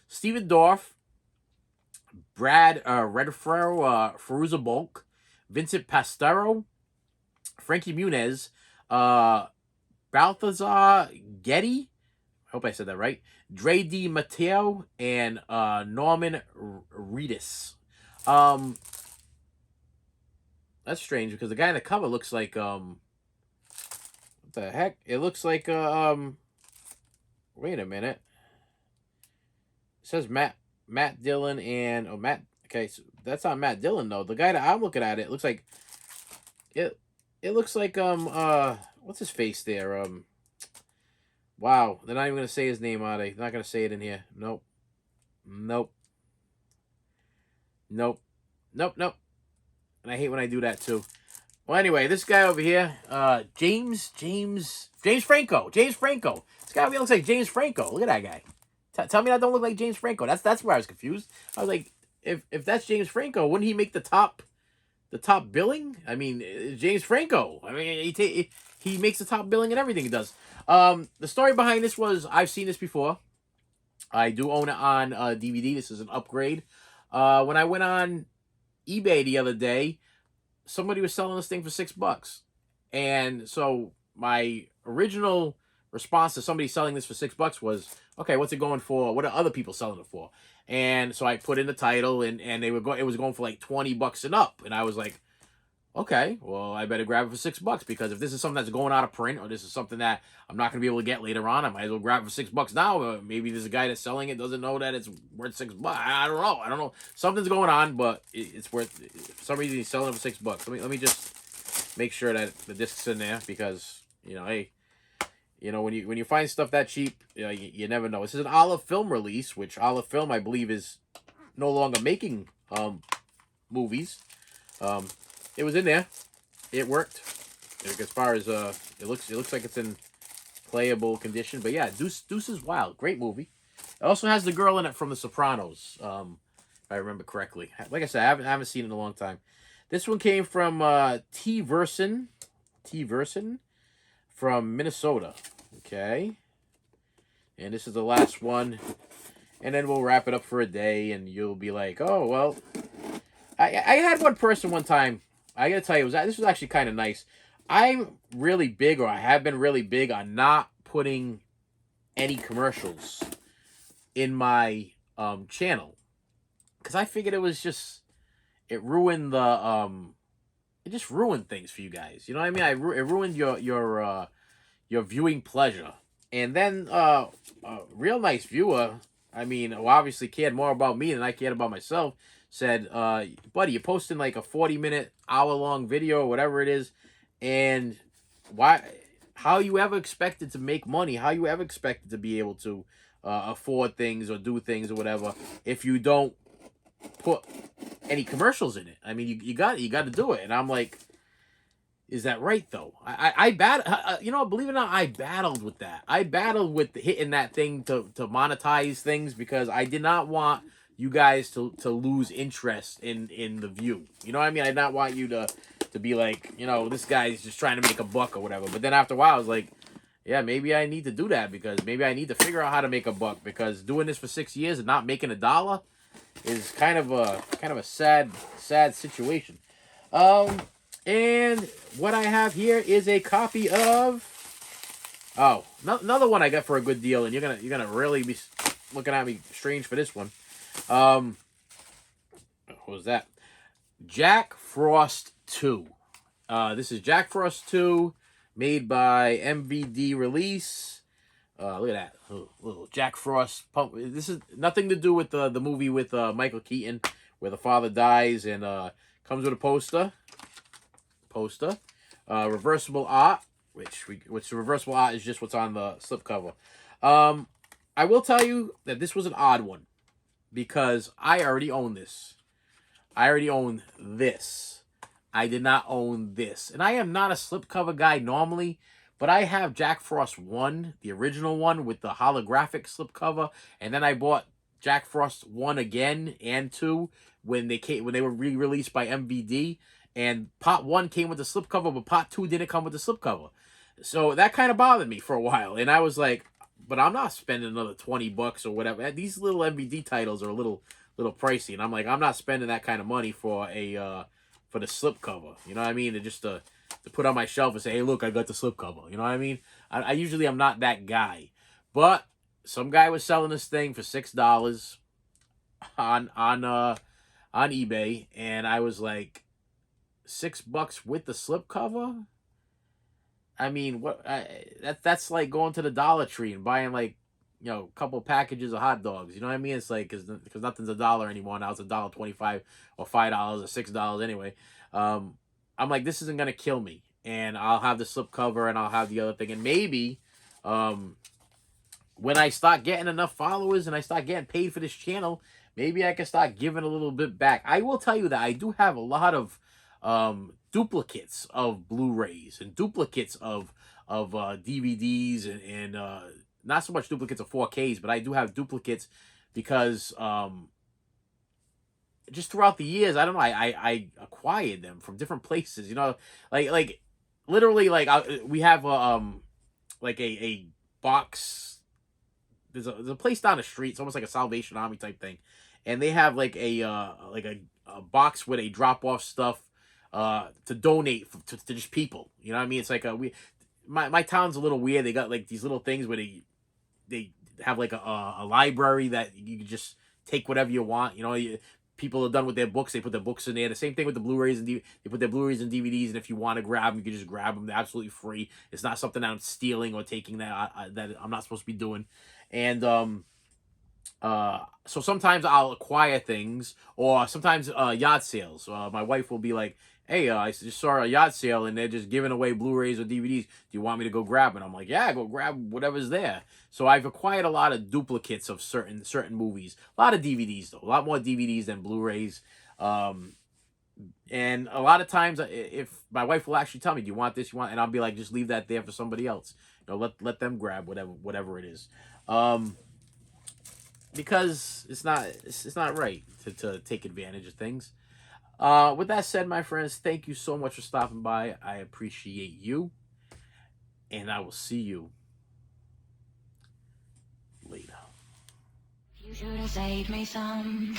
Stephen Dorff, Brad Redfero, Fairuza Balk, Vincent Pastero, Frankie Muniz, Balthazar Getty, I hope I said that right, Dre Di Matteo, and Norman Reedus. That's strange, because the guy in the cover looks like the heck? It looks like wait a minute. It says Matt Dillon and Matt. Okay, so that's not Matt Dillon though. The guy that I'm looking at, it looks like it looks like what's his face there? Wow, they're not even gonna say his name, are they? They're not gonna say it in here. Nope. And I hate when I do that too. Well, anyway, this guy over here, James Franco. James Franco. This guy over here looks like James Franco. Look at that guy. Tell me that don't look like James Franco. That's where I was confused. I was like, if that's James Franco, wouldn't he make the top billing? I mean, James Franco. I mean, he makes the top billing and everything he does. The story behind this was I've seen this before. I do own it on DVD. This is an upgrade. When I went on eBay the other day, somebody was selling this thing for $6. And so my original response to somebody selling this for $6 was, okay, what's it going for? What are other people selling it for? And so I put in the title, and it was going for like $20 and up. And I was like, okay, well, I better grab it for $6 because if this is something that's going out of print, or this is something that I'm not going to be able to get later on, I might as well grab it for $6 now. Maybe there's a guy that's selling it doesn't know that it's worth $6. I don't know. Something's going on, but it's worth. For some reason, he's selling it for $6. Let me just make sure that the disc's in there because hey, when you find stuff that cheap, you never know. This is an Olive Film release, which Olive Film I believe is no longer making movies. It was in there. It worked. As far as it looks like it's in playable condition. But yeah, Deuce is Wild. Great movie. It also has the girl in it from The Sopranos. If I remember correctly. Like I said, I haven't seen it in a long time. This one came from T. Verson from Minnesota. Okay. And this is the last one. And then we'll wrap it up for a day, and you'll be like, oh well. I had one person one time. I gotta tell you, this was actually kind of nice. I'm really big, or I have been really big, on not putting any commercials in my channel, because I figured it just ruined things for you guys. You know what I mean? It ruined your viewing pleasure. And then a real nice viewer, I mean, who obviously cared more about me than I cared about myself, said, buddy, you're posting like a 40-minute, hour-long video or whatever it is, and how you ever expected to make money, how you ever expected to be able to afford things or do things or whatever if you don't put any commercials in it? I mean, you got to do it. And I'm like, is that right though? I believe it or not, I battled with that. I battled with hitting that thing to monetize things because I did not want you guys to lose interest in the view. You know what I mean? I did not want you to be like, this guy's just trying to make a buck or whatever. But then after a while, I was like, yeah, maybe I need to do that because maybe I need to figure out how to make a buck, because doing this for 6 years and not making $1 is kind of a sad situation. And what I have here is a copy of another one I got for a good deal, and you're gonna really be looking at me strange for this one. What was that? Jack Frost 2. This is Jack Frost 2, made by MVD Release. Look at that. Little Jack Frost pump. This is nothing to do with the movie with Michael Keaton, where the father dies, and comes with a poster. Reversible art, which the reversible art is just what's on the slipcover. I will tell you that this was an odd one, because I already own this. I already own this. I did not own this. And I am not a slipcover guy normally, but I have Jack Frost 1, the original one with the holographic slipcover, and then I bought Jack Frost 1 again and 2 when they were re-released by MVD, and Part 1 came with the slipcover, but Part 2 didn't come with the slipcover. So that kind of bothered me for a while, and I was like, but I'm not spending another $20 or whatever. These little MVD titles are a little pricey, and I'm like, I'm not spending that kind of money for the slipcover. You know what I mean? To put on my shelf and say, hey, look, I got the slipcover. You know what I mean? I usually am not that guy, but some guy was selling this thing for $6 on eBay, and I was like, $6 with the slipcover? I mean, that's like going to the Dollar Tree and buying like, a couple packages of hot dogs. You know what I mean? It's like, because nothing's $1 anymore now. It's $1.25 or $5 or $6 anyway. I'm like, this isn't gonna kill me, and I'll have the slipcover and I'll have the other thing, and maybe when I start getting enough followers and I start getting paid for this channel, maybe I can start giving a little bit back. I will tell you that I do have a lot of duplicates of Blu-rays and duplicates of DVDs and not so much duplicates of 4Ks, but I do have duplicates because just throughout the years, I don't know, I acquired them from different places, you know, like literally, like we have like a box. There's a place down the street. It's almost like a Salvation Army type thing, and they have like a box where they drop off stuff to donate to just people. You know what I mean? It's like my town's a little weird. They got like these little things where they have like a library that you can just take whatever you want. You know, people are done with their books. They put their books in there. The same thing with the Blu-rays and they put their Blu-rays and DVDs. And if you want to grab them, you can just grab them. They're absolutely free. It's not something that I'm stealing or taking that I'm not supposed to be doing. And so sometimes I'll acquire things, or sometimes yard sales. My wife will be like, "Hey, I just saw a yard sale and they're just giving away Blu-rays or DVDs. Do you want me to go grab it?" I'm like, "Yeah, go grab whatever's there." So I've acquired a lot of duplicates of certain movies. A lot of DVDs though, a lot more DVDs than Blu-rays. And a lot of times, if my wife will actually tell me, "Do you want this? You want?" and I'll be like, "Just leave that there for somebody else. You know, let them grab whatever it is." Because it's not right to take advantage of things. With that said, my friends, thank you so much for stopping by. I appreciate you, and I will see you later. You should have saved me some.